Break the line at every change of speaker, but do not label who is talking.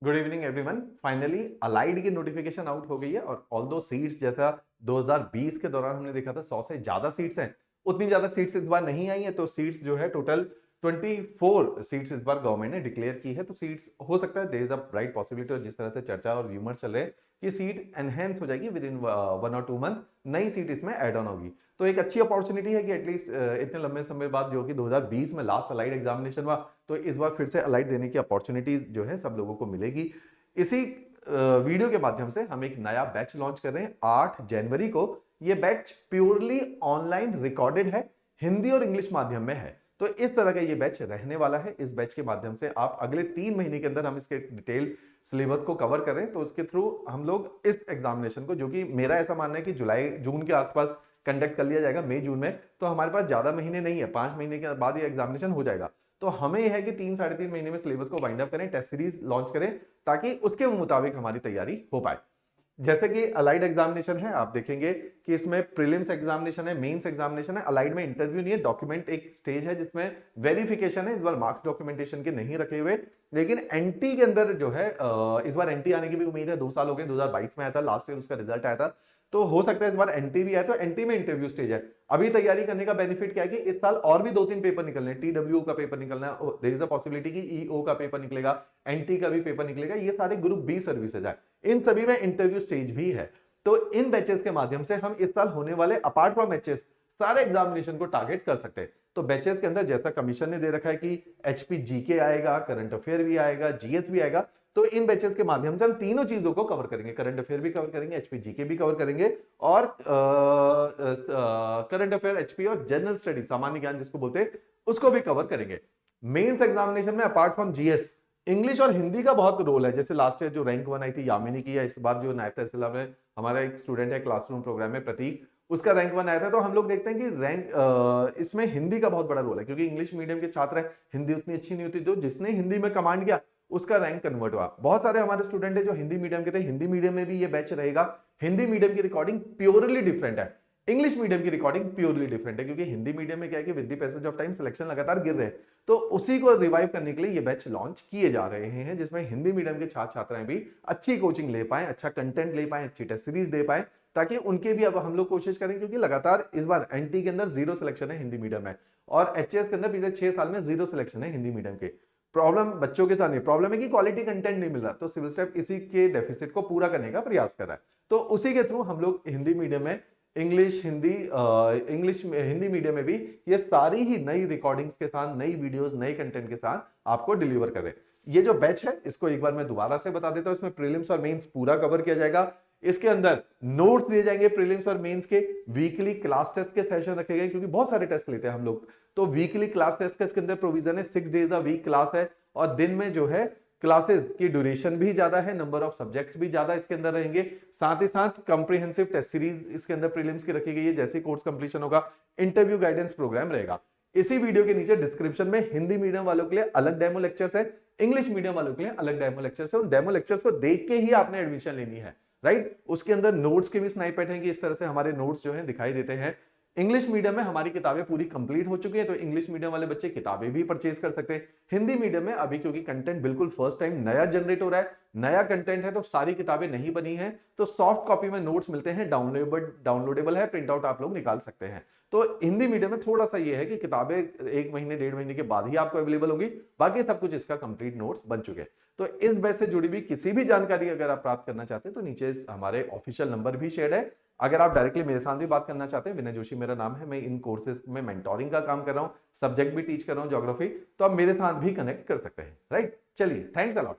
Good evening everyone. Finally allied की notification out हो गई है और ऑल दो सीट्स जैसा 2020 के दौरान हमने देखा था 100 से ज्यादा सीट्स हैं, उतनी ज्यादा सीट्स इस बार नहीं आई है। तो सीट्स जो है टोटल 24 सीट्स इस बार गवर्नमेंट ने डिक्लेयर की है। तो सीट्स हो सकता है there is a bright possibility, और जिस तरह से चर्चा और र्यूमर चल रहे हैं कि सीट एनहेंस हो जाएगी विद इन 1 और 2 मंथ, नई सीट इसमें एड ऑन होगी। तो एक अच्छी अपॉर्चुनिटी है कि एटलीस्ट इतने लंबे समय बाद, जो कि 2020 में लास्ट अलाइड एग्जामिनेशन हुआ, तो इस बार फिर से अलाइड देने की अपॉर्चुनिटीज जो है सब लोगों को मिलेगी। इसी वीडियो के माध्यम से हम एक नया बैच लॉन्च कर रहे हैं 8 जनवरी को। ये बैच प्योरली ऑनलाइन रिकॉर्डेड है, हिंदी और इंग्लिश माध्यम में है। तो इस तरह का ये बैच रहने वाला है। इस बैच के माध्यम से आप अगले 3 महीने के अंदर हम इसके डिटेल सिलेबस को कवर करें, तो उसके थ्रू हम लोग इस एग्जामिनेशन को, जो कि मेरा ऐसा मानना है कि जुलाई जून के आसपास कंडक्ट कर लिया जाएगा, मई जून में, तो हमारे पास ज्यादा महीने नहीं है, 5 महीने के बाद ये एग्जामिनेशन हो जाएगा। तो हमें यह है कि 3 साढ़े 3 महीने में सिलेबस को वाइंड अप करें, टेस्ट सीरीज लॉन्च करें, ताकि उसके मुताबिक हमारी तैयारी हो पाए। जैसे कि अलाइड एग्जामिनेशन है, आप देखेंगे कि इसमें प्रीलिम्स एग्जामिनेशन है, मेंस एग्जामिनेशन है। अलाइड में इंटरव्यू नहीं है, डॉक्यूमेंट एक स्टेज है जिसमें वेरिफिकेशन है। इस बार मार्क्स डॉक्यूमेंटेशन के नहीं रखे हुए, लेकिन एनटी के अंदर जो है इस बार एनटी आने की भी उम्मीद है। 2 साल हो गए, 2022 में आया था लास्ट ईयर, उसका रिजल्ट आया था, तो हो सकता है इस बार एनटी भी आए। तो एनटी में इंटरव्यू स्टेज है। अभी तैयारी करने का बेनिफिट क्या है कि इस साल और भी 2-3 पेपर निकलने हैं। टीडब्ल्यू का पेपर निकलना है, देयर इज अ पॉसिबिलिटी कि ईओ का पेपर निकलेगा, एनटी का भी पेपर निकलेगा। ये सारे ग्रुप बी सर्विसेज है, इन सभी में इंटरव्यू स्टेज भी है। तो इन बैचेस के माध्यम से हम इस साल होने वाले अपार्ट फ्रॉम बैचेस सारे एग्जामिनेशन को टारगेट कर सकते हैं। तो बैचेस के अंदर जैसा कमीशन ने दे रखा है कि एचपी जीके आएगा, करंट अफेयर भी आएगा, जीएस भी आएगा। तो इन बैचेस के माध्यम से हम तीनों चीजों को कवर करेंगे, करंट अफेयर भी कवर करेंगे, एचपी जीके भी कवर करेंगे, और करंट अफेयर, एचपी और जनरल स्टडी, सामान्य ज्ञान जिसको बोलते हैं, उसको भी कवर करेंगे। मेंस एग्जामिनेशन में अपार्ट फ्रॉम जीएस, इंग्लिश और हिंदी का बहुत रोल है। जैसे लास्ट ईयर जो रैंक 1 आई थी यामिनी की, या इस बार जो नायब तहसीलदार में हमारा एक स्टूडेंट है क्लासरूम प्रोग्राम में, प्रतीक, उसका रैंक 1 आया था। तो हम लोग देखते हैं कि रैंक इसमें हिंदी का बहुत बड़ा रोल है, क्योंकि इंग्लिश मीडियम के छात्र हैं, हिंदी उतनी अच्छी नहीं होती। जो जिसने हिंदी में कमांड किया उसका रैंक कन्वर्ट हुआ। बहुत सारे हमारे स्टूडेंट है जो हिंदी मीडियम के थे, हिंदी मीडियम में भी ये बैच रहेगा। हिंदी मीडियम की रिकॉर्डिंग प्योरली डिफरेंट है, इंग्लिश मीडियम की रिकॉर्डिंग प्योरली डिफरेंट है, क्योंकि हिंदी मीडियम में क्या है कि with the passage of time selection लगातार गिर रहे हैं। तो उसी को रिवाइव करने के लिए ये बैच लॉन्च किए जा रहे हैं, जिसमें हिंदी मीडियम के छात्र छात्राएं भी अच्छी कोचिंग ले पाए, अच्छा कंटेंट ले पाए, अच्छी टेस्ट सीरीज दे पाए, ताकि उनके भी अब हम लोग कोशिश करें, क्योंकि लगातार इस बार एनटी के अंदर 0 सिलेक्शन है हिंदी मीडियम में, और एचएस के अंदर पिछले 6 साल में 0 सिलेक्शन है हिंदी मीडियम के। प्रॉब्लम बच्चों के साथ नहीं, प्रॉब्लम है कि क्वालिटी कंटेंट नहीं मिल रहा। तो सिविल स्टेप इसी के डेफिसिट को पूरा करने का प्रयास कर रहा है। तो उसी के थ्रू हम लोग हिंदी मीडियम में, English Hindi, English Hindi medium में भी ये सारी ही नई रिकॉर्डिंग्स के साथ, नई वीडियोस, नए कंटेंट के साथ आपको डिलीवर करें। ये जो बैच है, इसको एक बार मैं दोबारा से बता देता हूं। इसमें प्रीलिम्स और मेंस पूरा कवर किया जाएगा। इसके अंदर नोट्स दिए जाएंगे प्रीलिम्स और मेंस के, वीकली क्लास टेस्ट के सेशन रखे गए, क्योंकि बहुत सारे टेस्ट लेते हैं हम लोग। तो वीकली क्लास टेस्ट का इसके अंदर प्रोविजन है, 6 डेज अ वीक क्लास है, और दिन में जो है क्लासेस की ड्यूरेशन भी ज्यादा है, नंबर ऑफ सब्जेक्ट्स भी ज्यादा इसके अंदर रहेंगे। साथ ही साथ कंप्रिहेंसिव टेस्ट सीरीज इसके अंदर प्रीलिम्स की रखी गई है। जैसे कोर्स कंप्लीशन होगा, इंटरव्यू गाइडेंस प्रोग्राम रहेगा। इसी वीडियो के नीचे डिस्क्रिप्शन में हिंदी मीडियम वालों के लिए अलग डेमो लेक्चर्स है, इंग्लिश मीडियम वालों के लिए अलग डेमो लेक्चर्स है। उन डेमो लेक्चर्स को देख के ही आपने एडमिशन लेनी है, राइट। उसके अंदर नोट्स के भी स्नाइपेट हैं कि इस तरह से हमारे नोट्स जो है दिखाई देते हैं। इंग्लिश मीडियम में हमारी किताबें पूरी कंप्लीट हो चुकी है, तो इंग्लिश मीडियम वाले बच्चे किताबें भी परचेज कर सकते हैं। हिंदी मीडियम में अभी क्योंकि कंटेंट बिल्कुल फर्स्ट टाइम नया जनरेट हो रहा है, नया कंटेंट है, तो सारी किताबें नहीं बनी हैं, तो सॉफ्ट कॉपी में नोट्स मिलते हैं, डाउनलोडेबल है, प्रिंट आउट आप लोग निकाल सकते हैं। तो हिंदी मीडियम में थोड़ा सा ये है कि किताबें 1 महीने 1.5 महीने के बाद ही आपको अवेलेबल होगी, बाकी सब कुछ इसका कंप्लीट नोट्स बन चुके हैं। तो इस बैच से जुड़ी भी किसी भी जानकारी अगर आप प्राप्त करना चाहते हैं, तो नीचे हमारे ऑफिशियल नंबर भी शेयर है। अगर आप डायरेक्टली मेरे साथ भी बात करना चाहते हैं, विनय जोशी मेरा नाम है, मैं इन कोर्सेज में मेंटोरिंग का काम कर रहा हूं, सब्जेक्ट भी टीच कर रहा हूं ज्योग्राफी, तो आप मेरे साथ भी कनेक्ट कर सकते हैं, राइट। चलिए, थैंक्स अ लॉट।